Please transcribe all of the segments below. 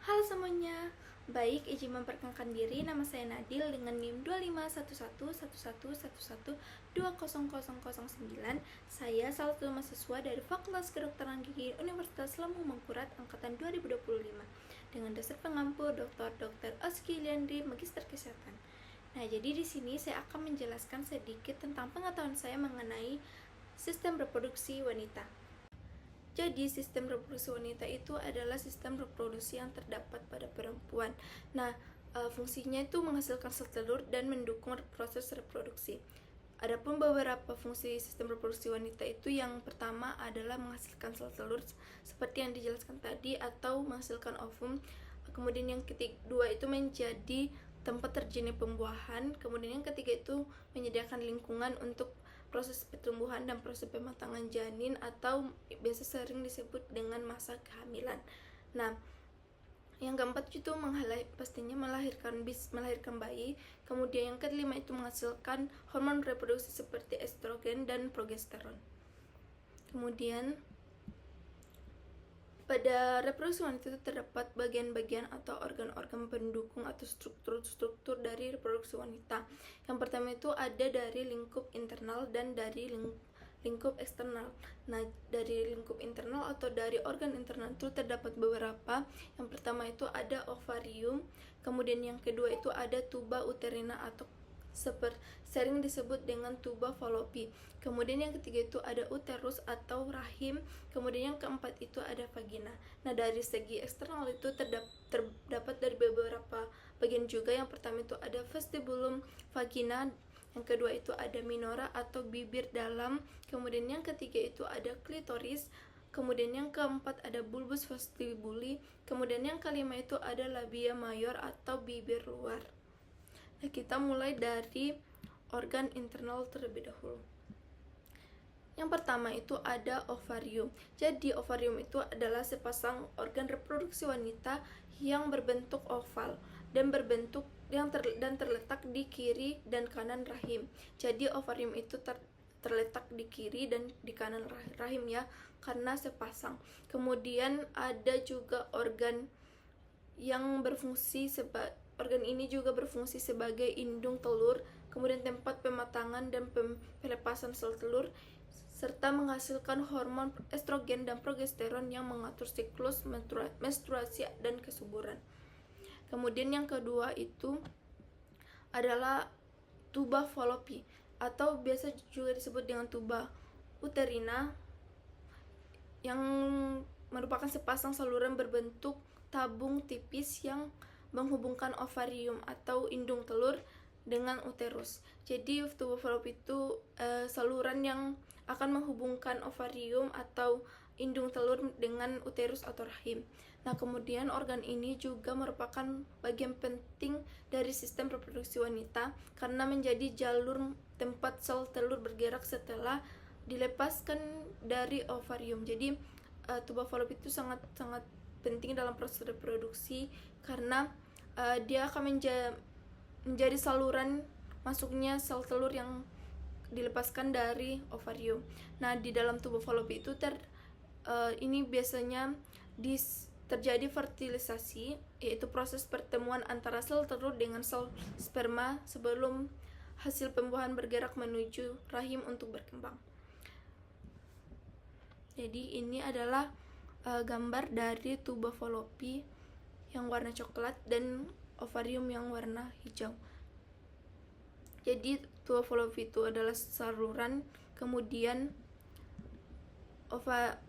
Halo semuanya, baik, izin memperkenalkan diri. Nama saya Nadil dengan NIM 2511111200009. Saya salah satu mahasiswa dari Fakultas Kedokteran Gigi Universitas Lambung Mangkurat angkatan 2025 dengan dosen pengampu Dr. Oski Liandri, Magister Kesehatan. Nah, jadi di sini saya akan menjelaskan sedikit tentang pengetahuan saya mengenai sistem reproduksi wanita. Jadi, sistem reproduksi wanita itu adalah sistem reproduksi yang terdapat pada perempuan. Nah, fungsinya itu menghasilkan sel telur dan mendukung proses reproduksi. Adapun beberapa fungsi sistem reproduksi wanita itu, yang pertama adalah menghasilkan sel telur seperti yang dijelaskan tadi atau menghasilkan ovum. Kemudian yang kedua itu menjadi tempat terjadinya pembuahan. Kemudian yang ketiga itu menyediakan lingkungan untuk proses pertumbuhan dan proses pematangan janin atau biasa sering disebut dengan masa kehamilan. Nah, yang keempat itu pastinya melahirkan bayi. Kemudian yang kelima itu menghasilkan hormon reproduksi seperti estrogen dan progesteron. Kemudian pada reproduksi wanita itu terdapat bagian-bagian atau organ-organ pendukung atau struktur-struktur dari reproduksi wanita. Yang pertama itu ada dari lingkup internal dan dari lingkup eksternal. Nah, dari lingkup internal atau dari organ internal itu terdapat beberapa. Yang pertama itu ada ovarium, kemudian yang kedua itu ada tuba uterina atau sering disebut dengan tuba fallopi. Kemudian yang ketiga itu ada uterus atau rahim. Kemudian yang keempat itu ada vagina. Nah, dari segi eksternal itu terdapat dari beberapa bagian juga. Yang pertama itu ada vestibulum vagina, yang kedua itu ada minora atau bibir dalam, kemudian yang ketiga itu ada klitoris, kemudian yang keempat ada bulbus vestibuli, kemudian yang kelima itu ada labia mayor atau bibir luar. Nah, kita mulai dari organ internal terlebih dahulu. Yang pertama itu ada ovarium. Jadi ovarium itu adalah sepasang organ reproduksi wanita yang berbentuk oval dan terletak di kiri dan kanan rahim. Jadi ovarium itu terletak di kiri dan di kanan rahim ya, karena sepasang. Kemudian ada juga organ ini juga berfungsi sebagai indung telur, kemudian tempat pematangan dan pelepasan sel telur, serta menghasilkan hormon estrogen dan progesteron yang mengatur siklus menstruasi dan kesuburan. Kemudian yang kedua itu adalah tuba fallopi atau biasa juga disebut dengan tuba uterina, yang merupakan sepasang saluran berbentuk tabung tipis yang menghubungkan ovarium atau indung telur dengan uterus. Jadi tuba fallopi itu saluran yang akan menghubungkan ovarium atau indung telur dengan uterus atau rahim. Nah, kemudian organ ini juga merupakan bagian penting dari sistem reproduksi wanita karena menjadi jalur tempat sel telur bergerak setelah dilepaskan dari ovarium. Jadi tuba fallopi itu sangat penting dalam proses reproduksi karena dia akan menjadi saluran masuknya sel telur yang dilepaskan dari ovarium. Nah, di dalam tuba fallopi itu ini biasanya terjadi fertilisasi, yaitu proses pertemuan antara sel telur dengan sel sperma sebelum hasil pembuahan bergerak menuju rahim untuk berkembang. Jadi ini adalah gambar dari tuba fallopi yang warna coklat dan ovarium yang warna hijau. Jadi tuba fallopi itu adalah saluran, kemudian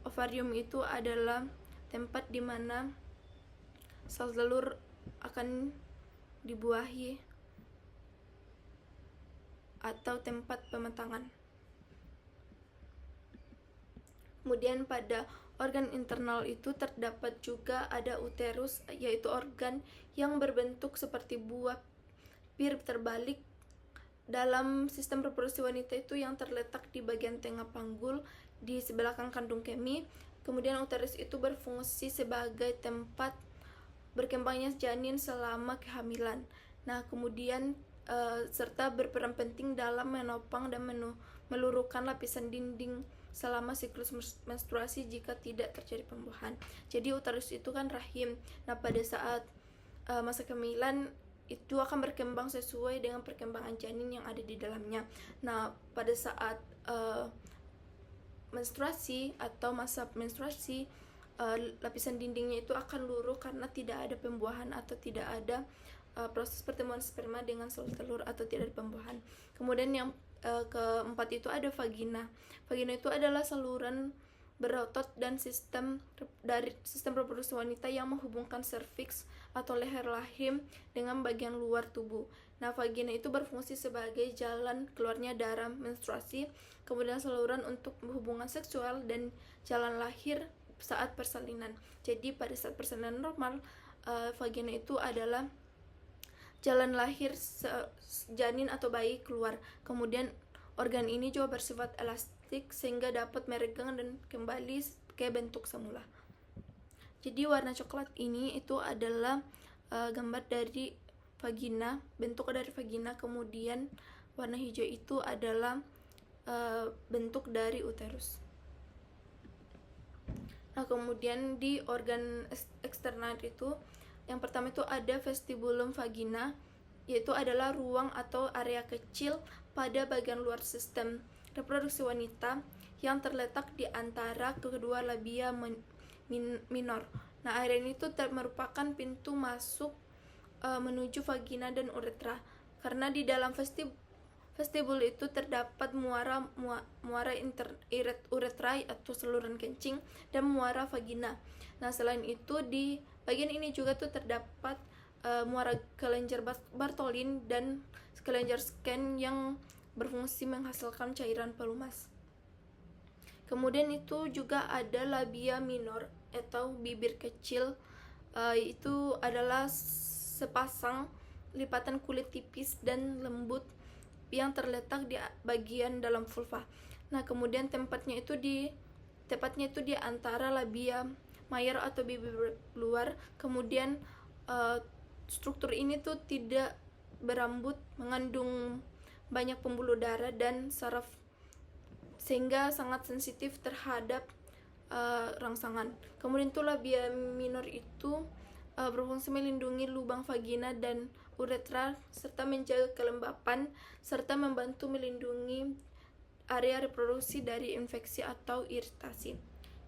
ovarium itu adalah tempat di mana sel telur akan dibuahi atau tempat pematangan. Kemudian pada organ internal itu terdapat juga ada uterus, yaitu organ yang berbentuk seperti buah pir terbalik dalam sistem reproduksi wanita itu, yang terletak di bagian tengah panggul di sebelah kandung kemih. Kemudian uterus itu berfungsi sebagai tempat berkembangnya janin selama kehamilan. Nah, kemudian serta berperan penting dalam menopang dan meluruhkan lapisan dinding selama siklus menstruasi jika tidak terjadi pembuahan. Jadi uterus itu kan rahim. Nah, pada saat masa kehamilan itu akan berkembang sesuai dengan perkembangan janin yang ada di dalamnya. Nah, pada saat menstruasi atau masa menstruasi, lapisan dindingnya itu akan luruh karena tidak ada pembuahan atau tidak ada proses pertemuan sperma dengan sel telur atau tidak ada pembuahan. Kemudian yang keempat itu ada vagina. Vagina itu adalah saluran berotot dan sistem reproduksi wanita yang menghubungkan serviks atau leher rahim dengan bagian luar tubuh. Nah, vagina itu berfungsi sebagai jalan keluarnya darah menstruasi, kemudian saluran untuk hubungan seksual, dan jalan lahir saat persalinan. Jadi pada saat persalinan normal, vagina itu adalah jalan lahir janin atau bayi keluar. Kemudian organ ini juga bersifat elastik sehingga dapat meregang dan kembali ke bentuk semula. Jadi warna coklat ini itu adalah gambar dari vagina, bentuk dari vagina. Kemudian warna hijau itu adalah bentuk dari uterus. Nah, kemudian di organ eksternal itu, yang pertama itu ada vestibulum vagina, yaitu adalah ruang atau area kecil pada bagian luar sistem reproduksi wanita yang terletak di antara kedua labia minor. Nah, area ini tuh merupakan pintu masuk menuju vagina dan uretra, karena di dalam vestibul itu terdapat muara uretra atau saluran kencing dan muara vagina. Nah, selain itu di bagian ini juga tuh terdapat muara kelenjar Bartholin dan kelenjar Skene yang berfungsi menghasilkan cairan pelumas. Kemudian itu juga ada labia minor atau bibir kecil. Itu adalah sepasang lipatan kulit tipis dan lembut yang terletak di bagian dalam vulva. Nah, kemudian tepatnya itu di antara labia mayor atau bibir luar. Kemudian struktur ini tuh tidak berambut, mengandung banyak pembuluh darah dan saraf, sehingga sangat sensitif terhadap rangsangan. Kemudian tuh labia minor itu berfungsi melindungi lubang vagina dan uretra serta menjaga kelembapan serta membantu melindungi area reproduksi dari infeksi atau iritasi.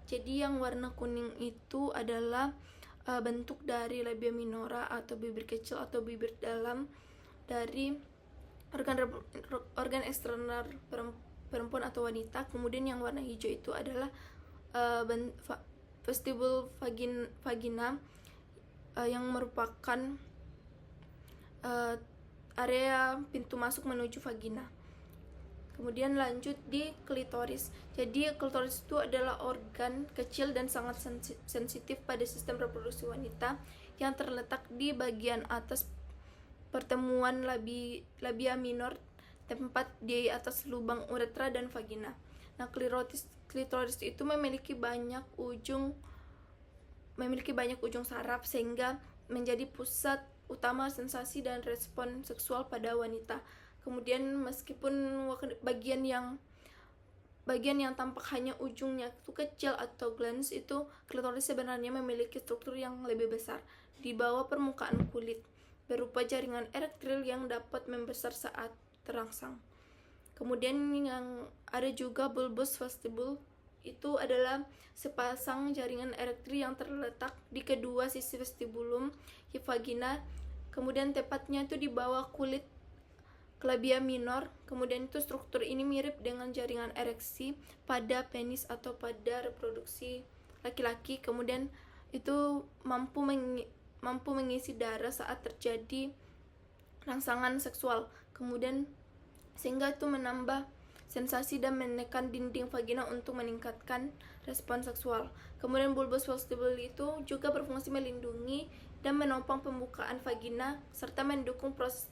Jadi yang warna kuning itu adalah bentuk dari labia minora atau bibir kecil atau bibir dalam dari organ eksternal perempuan atau wanita. Kemudian yang warna hijau itu adalah vestibul vagina yang merupakan area pintu masuk menuju vagina. Kemudian lanjut di klitoris. Jadi klitoris itu adalah organ kecil dan sangat sensitif pada sistem reproduksi wanita yang terletak di bagian atas pertemuan labia minor, tempat di atas lubang uretra dan vagina. Nah, klitoris itu memiliki banyak ujung saraf sehingga menjadi pusat utama sensasi dan respon seksual pada wanita. Kemudian meskipun bagian yang tampak hanya ujungnya itu kecil atau glans, itu klitoris sebenarnya memiliki struktur yang lebih besar di bawah permukaan kulit berupa jaringan erektil yang dapat membesar saat terangsang. Kemudian yang ada juga bulbus vestibul, itu adalah sepasang jaringan erektil yang terletak di kedua sisi vestibulum vagina. Kemudian tepatnya itu di bawah kulit labia minor. Kemudian itu struktur ini mirip dengan jaringan ereksi pada penis atau pada reproduksi laki-laki. Kemudian itu mampu mengisi darah saat terjadi rangsangan seksual. Kemudian sehingga itu menambah sensasi dan menekan dinding vagina untuk meningkatkan respon seksual. Kemudian bulbus vestibul itu juga berfungsi melindungi dan menopang pembukaan vagina serta mendukung proses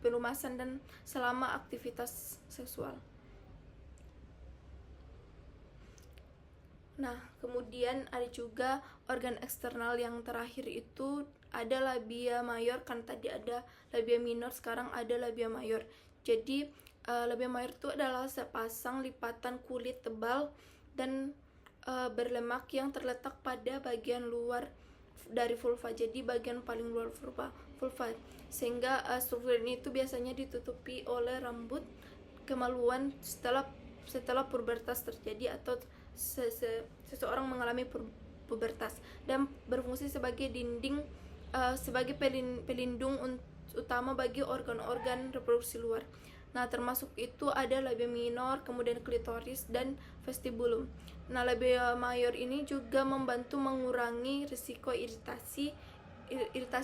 pelumasan dan selama aktivitas seksual. Nah, kemudian ada juga organ eksternal yang terakhir itu ada labia mayor. Kan tadi ada labia minor, sekarang ada labia mayor. Jadi labia mayor itu adalah sepasang lipatan kulit tebal dan berlemak yang terletak pada bagian luar dari vulva, jadi bagian paling luar vulva, sehingga struktur ini itu biasanya ditutupi oleh rambut kemaluan setelah pubertas terjadi atau seseorang mengalami pubertas, dan berfungsi sebagai dinding, sebagai pelindung utama bagi organ-organ reproduksi luar. Nah, termasuk itu ada labia minor, kemudian klitoris dan vestibulum. Nah, labia mayor ini juga membantu mengurangi risiko iritasi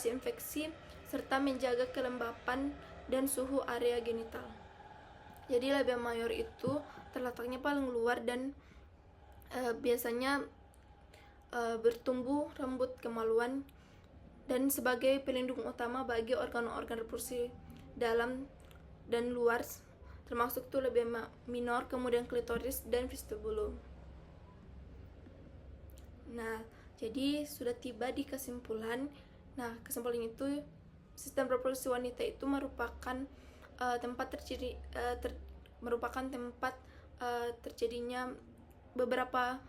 infeksi serta menjaga kelembapan dan suhu area genital. Jadi labia mayor itu terletaknya paling luar dan biasanya bertumbuh rambut kemaluan dan sebagai pelindung utama bagi organ-organ reproduksi dalam dan luar, termasuk tuh labia minor, kemudian klitoris dan vestibulum. Nah, jadi sudah tiba di kesimpulan. Nah, kesimpulan itu sistem reproduksi wanita itu merupakan tempat terjadinya beberapa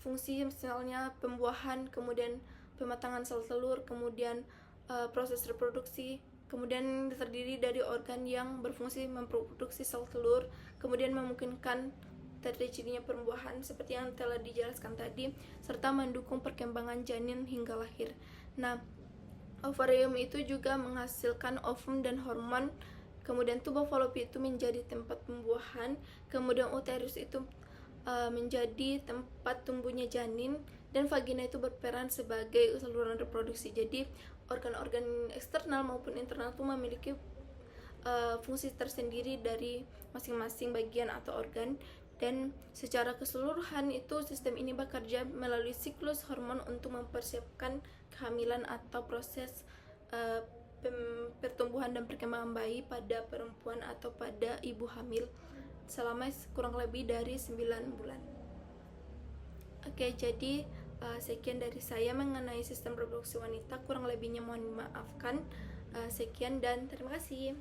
fungsi, misalnya pembuahan, kemudian pematangan sel telur, kemudian proses reproduksi, kemudian terdiri dari organ yang berfungsi memproduksi sel telur, kemudian memungkinkan terjadinya pembuahan seperti yang telah dijelaskan tadi, serta mendukung perkembangan janin hingga lahir. Nah, ovarium itu juga menghasilkan ovum dan hormon, kemudian tubuh fallopi itu menjadi tempat pembuahan, kemudian uterus itu menjadi tempat tumbuhnya janin, dan vagina itu berperan sebagai saluran reproduksi. Jadi organ-organ eksternal maupun internal itu memiliki fungsi tersendiri dari masing-masing bagian atau organ, dan secara keseluruhan itu sistem ini bekerja melalui siklus hormon untuk mempersiapkan kehamilan atau proses pertumbuhan dan perkembangan bayi pada perempuan atau pada ibu hamil selama kurang lebih dari 9 bulan. Oke, jadi sekian dari saya mengenai sistem reproduksi wanita, kurang lebihnya mohon dimaafkan. Sekian dan terima kasih.